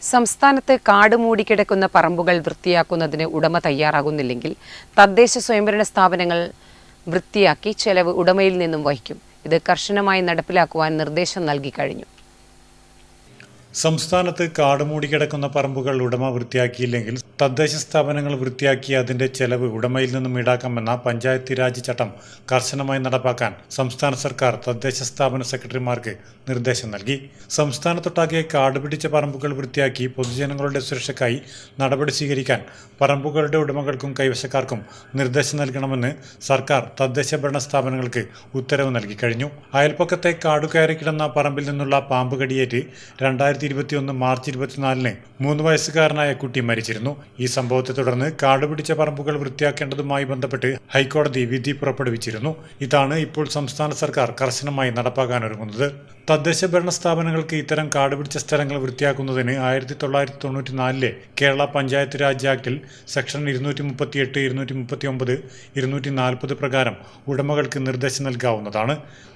സംസ്ഥാനത്ത് കാട് മൂടിക്കിടക്കുന്ന പറമ്പുകൾ വൃത്തിയാക്കുന്നതിന് ഉടമ തയ്യാറാകുന്നില്ലെങ്കിൽ തദ്ദേശ സ്വയംഭരണ സ്ഥാപനങ്ങൾ വൃത്തിയാക്കി ചെലവ് ഉടമയിൽ നിന്നും വഹിക്കും. ഇത് കർശനമായി നടപ്പിലാക്കുവാൻ നിർദ്ദേശം നൽകി കഴിഞ്ഞു. സംസ്ഥാനത്ത് കാട് മൂടിക്കിടക്കുന്ന പറമ്പുകൾ ഉടമ വൃത്തിയാക്കിയില്ലെങ്കിൽ തദ്ദേശ സ്ഥാപനങ്ങൾ വൃത്തിയാക്കി അതിന്റെ ചെലവ് ഉടമയിൽ നിന്നും ഈടാക്കാമെന്ന പഞ്ചായത്ത് രാജ് ചട്ടം കർശനമായി നടപ്പാക്കാൻ സംസ്ഥാന സർക്കാർ തദ്ദേശ സ്ഥാപന സെക്രട്ടറിമാർക്ക് നിർദ്ദേശം നൽകി. സംസ്ഥാനത്തൊട്ടാകെ കാട് പിടിച്ച പറമ്പുകൾ വൃത്തിയാക്കി പൊതുജനങ്ങളുടെ സുരക്ഷയ്ക്കായി നടപടി സ്വീകരിക്കാൻ പറമ്പുകളുടെ ഉടമകൾക്കും കൈവശക്കാർക്കും നിർദ്ദേശം നൽകണമെന്ന് സർക്കാർ തദ്ദേശ ഭരണ സ്ഥാപനങ്ങൾക്ക് ഉത്തരവ് നൽകി കഴിഞ്ഞു. അയൽപ്പക്കത്തെ കാടുകയറി കിടന്ന പറമ്പിൽ നിന്നുള്ള പാമ്പ് കടിയേറ്റ് 2021 മാർച്ച് 24-ന് 3 വയസ്സുകാരനായ കുട്ടി മരിച്ചിരുന്നു. ഈ സംഭവത്തെ തുടർന്ന് കാടുപിടിച്ച പറമ്പുകൾ വൃത്തിയാക്കേണ്ടതുമായി ബന്ധപ്പെട്ട് ഹൈക്കോടതി വിധി പുറപ്പെടുവിച്ചിരുന്നു. ഇതാണ് ഇപ്പോൾ സംസ്ഥാന സർക്കാർ കർശനമായി നടപ്പാക്കാനൊരുങ്ങുന്നത്. തദ്ദേശ ഭരണ സ്ഥാപനങ്ങൾക്ക് ഇത്തരം കാടുപിടിച്ച സ്ഥലങ്ങൾ വൃത്തിയാക്കുന്നതിന് 1994-ലെ കേരള പഞ്ചായത്ത് രാജ് ആക്ടിൽ സെക്ഷൻ 238, 239, 240 പ്രകാരം ഉടമകൾക്ക് നിർദ്ദേശം നൽകാവുന്നതാണ്.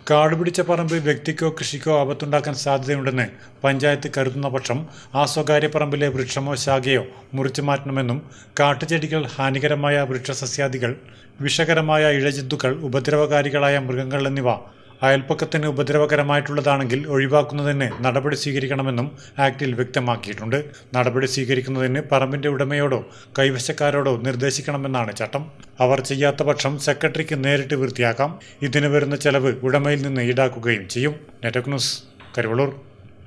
കാടുപിടിച്ച പറമ്പ് വ്യക്തിക്കോ കൃഷിക്കോ ആപത്തുണ്ടാക്കാൻ സാധ്യതയുണ്ടെന്ന് പഞ്ചായത്ത് കരുതുന്ന പക്ഷം ആ സ്വകാര്യ പറമ്പിലെ വൃക്ഷമോ ശാഖയോ മുറിച്ചു മാറ്റണമെന്നും കാട്ടുചെടികൾ, ഹാനികരമായ വൃക്ഷസസ്യാദികൾ, വിഷകരമായ ഇഴജന്തുക്കൾ, ഉപദ്രവകാരികളായ മൃഗങ്ങൾ എന്നിവ അയൽപ്പക്കത്തിന് ഉപദ്രവകരമായിട്ടുള്ളതാണെങ്കിൽ ഒഴിവാക്കുന്നതിന് നടപടി സ്വീകരിക്കണമെന്നും ആക്ടിൽ വ്യക്തമാക്കിയിട്ടുണ്ട്. നടപടി സ്വീകരിക്കുന്നതിന് പറമ്പിന്റെ ഉടമയോടോ കൈവശക്കാരോടോ നിർദ്ദേശിക്കണമെന്നാണ് ചട്ടം. അവർ ചെയ്യാത്ത പക്ഷം സെക്രട്ടറിക്ക് നേരിട്ട് വൃത്തിയാക്കാം. ഇതിന് വരുന്ന ചെലവ് ഉടമയിൽ നിന്ന് ഈടാക്കുകയും ചെയ്യും. Network news, Karivellur.